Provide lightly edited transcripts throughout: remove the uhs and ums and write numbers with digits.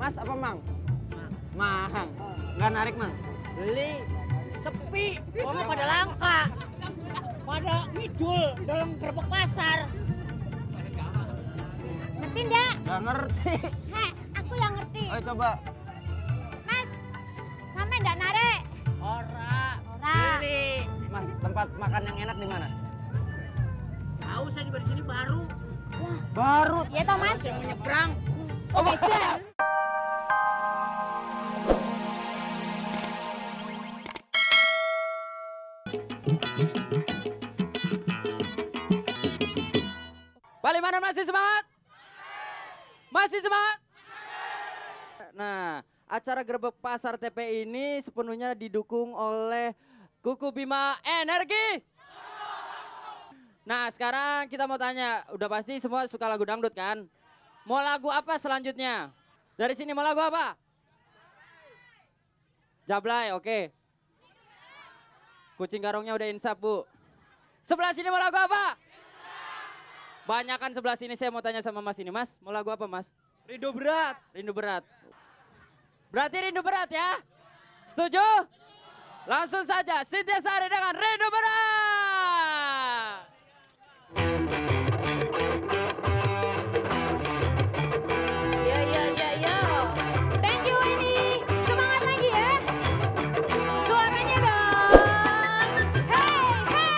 Mas apa Mang? Mang. Nggak narik Mang? Beli. Sepi. Orang pada langka. Pada ngidul dalam gerbek pasar. Ngerti nggak? Nggak ngerti. Heh, aku yang ngerti. Ayo coba. Mas, sampai nggak narik? Ora. Ora. Beli. Mas, tempat makan yang enak di mana? Tahu saya juga di sini baru. Baru. Iya toh Mas? Yang menyeberang. Oh beda. Palimanan masih semangat? Masih semangat? Nah, acara Grebek Pasar TP ini sepenuhnya didukung oleh Kuku Bima Energi. Nah, sekarang kita mau tanya, udah pasti semua suka lagu dangdut kan? Mau lagu apa selanjutnya? Dari sini mau lagu apa? Jablay, oke. Kucing garongnya udah insap, Bu. Sebelah sini mau lagu apa? Banyakan sebelah sini, saya mau tanya sama Mas ini. Mas, mau lagu apa Mas? Rindu berat. Rindu berat. Berarti rindu berat ya? Setuju? Langsung saja, Cynthia Sari dengan Rindu Berat. Yo yo yo yo. Thank you Weni. Semangat lagi ya. Suaranya dong. Hey hey.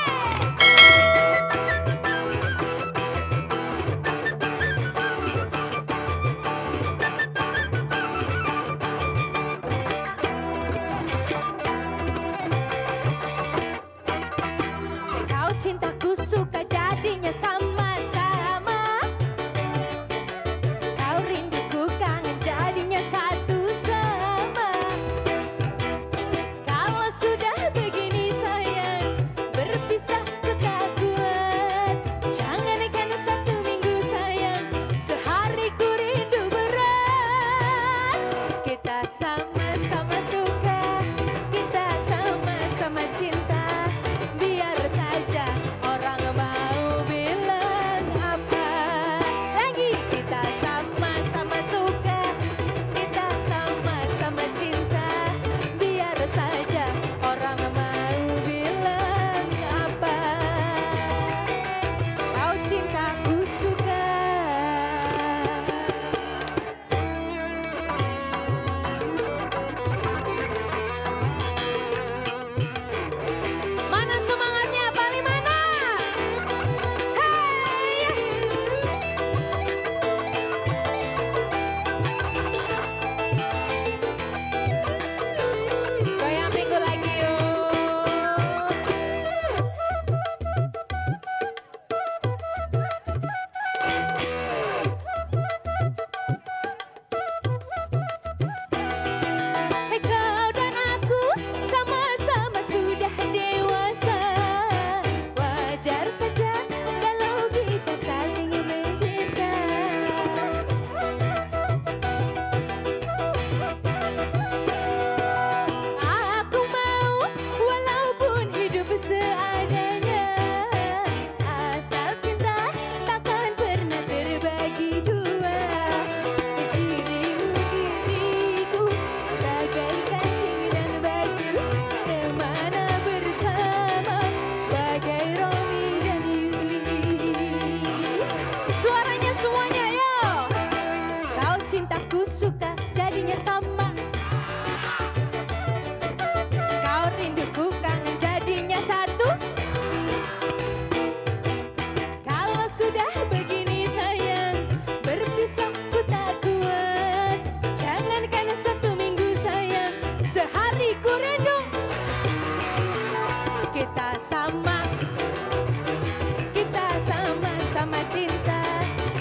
Kau cintaku suka jadinya sama-sama. Kau rinduku kangen jadinya satu sama. Kalau sudah begini sayang, berpisah ku tak kuat. Jangan karena satu minggu sayang, sehari ku rindu berat. Kita sama-sama suka, kita sama-sama cinta. Biar saja orang mau bilang apa. Lagi kita sama-sama suka, kita sama-sama cinta. Biar saja orang mau bilang apa. Kau cintaku suka. Mana semangatnya paling mana? Hey! Goyang minggu lagi yuk. Kau dan aku sama-sama sudah dewasa. Wajar saja kalau kita saling mencinta. Aku mau walaupun hidup seadanya. Asal cinta takkan pernah terbagi dua. Dirimu diriku bagai kancing dan baju, kemana bersama bagai Romi dan Yuli. Suaranya semuanya yo. Kau cintaku suka jadinya sama. Kau rinduku kangen jadinya satu. Kalau sudah begini sayang, berpisah ku tak kuat. Jangan karena satu minggu sayang, sehari ku rindu. Kita sama-sama cinta.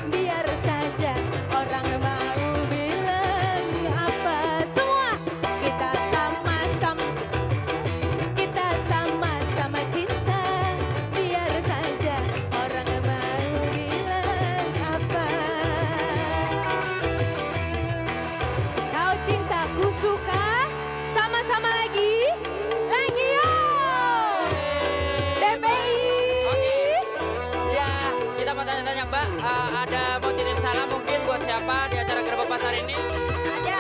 Biar saja orang mau bilang apa. Semua kita sama-sama cinta. Biar saja orang mau bilang apa. Kau cintaku suka. Sama-sama lagi yo. DPI. Oke. Ya, kita mau tanya-tanya Mbak, ada mau titip salam mungkin buat siapa di acara Grebek Pasar ini? Ada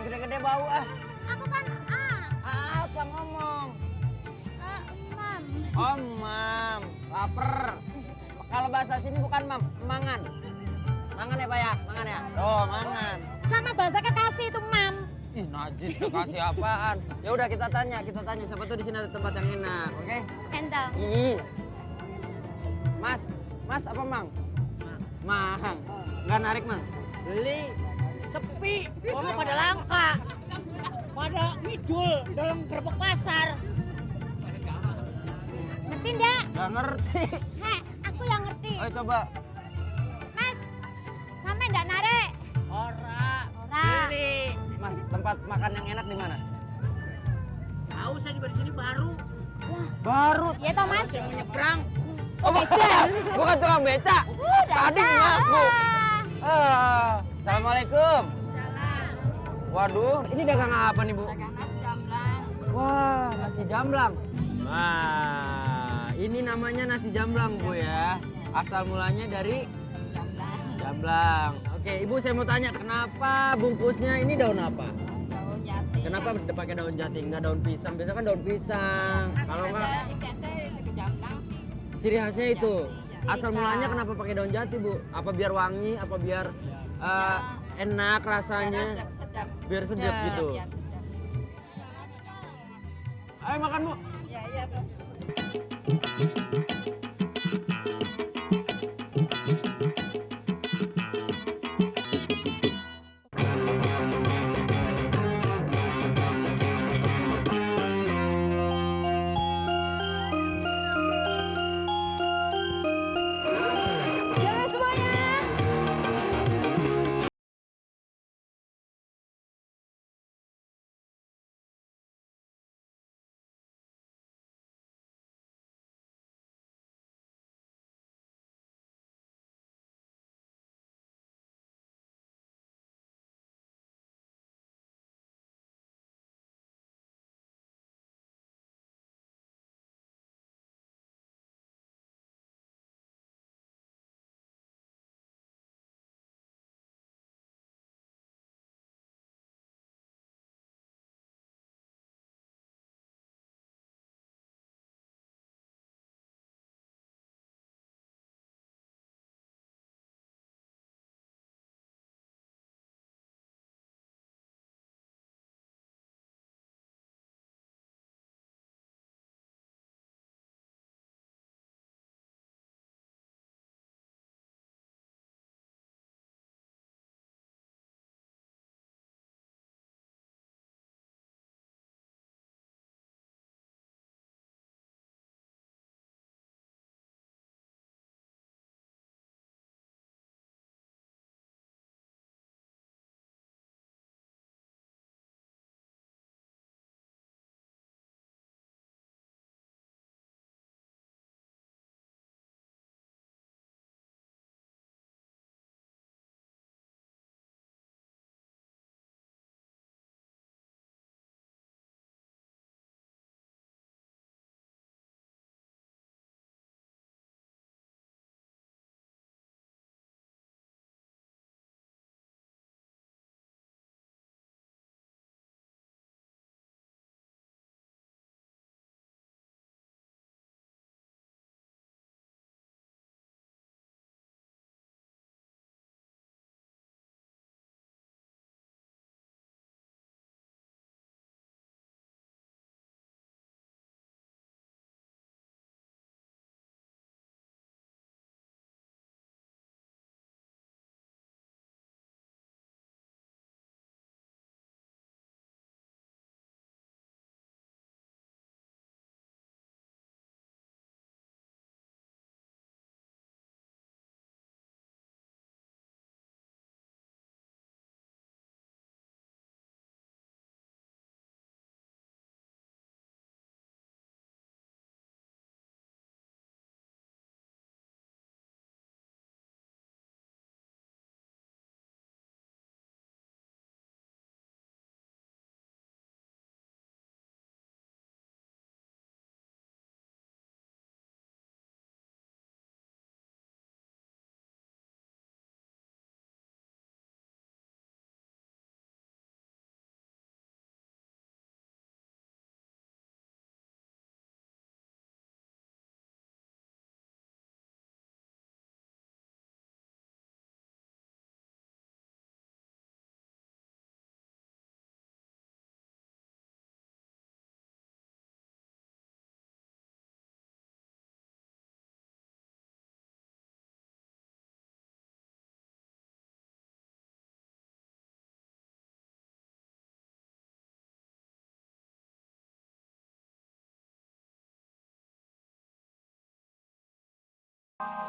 gede-gede bau ah. Aku kan Apa ngomong? mam. Oh, mam. Laper. Kalau bahasa sini bukan mam, mangan. Mangan ya, Pak ya? Mangan ya? Oh, mangan. Sama bahasa kekasih itu mam. Ih, najis kasih apaan? Ya udah kita tanya siapa tuh di sini ada tempat yang enak, oke? Entong. Ih. Mas, Mas apa Mang? Mang. Nggak narik, Mang. Beli sepi, orang pada langka, pada ngidul dalam gerbek pasar. Ngerti ndak? Nggak ngerti. Heh, aku yang ngerti. Ayo coba. Mas, sampe ndak narik? Ora, Ora. beli. Mas, tempat makan yang enak di mana? Tahu saya juga di sini baru. Baru. Iya toh Mas? Saya mau nyebrang. Oh, bukan tukang beca. Tadi ngaku. Assalamualaikum. Waduh, ini dagang apa nih, Bu? Dagang nasi jamblang. Wah, nasi jamblang. Wah, ini namanya nasi jamblang, Bu ya. Asal mulanya dari jamblang. Oke, Ibu saya mau tanya, kenapa bungkusnya ini daun apa? Daun jati. Kenapa pakai daun jati, nggak daun pisang? Biasanya kan daun pisang. Kalau nggak, Ikasnya jamblang. ciri khasnya itu. Jati, Asal mulanya kenapa pakai daun jati, Bu? Apa biar wangi? Apa biar enak rasanya? Sedap. Biar sedap gitu. Biar sedap. Ayo makan, Bu. Ya, iya, Bos. Bye.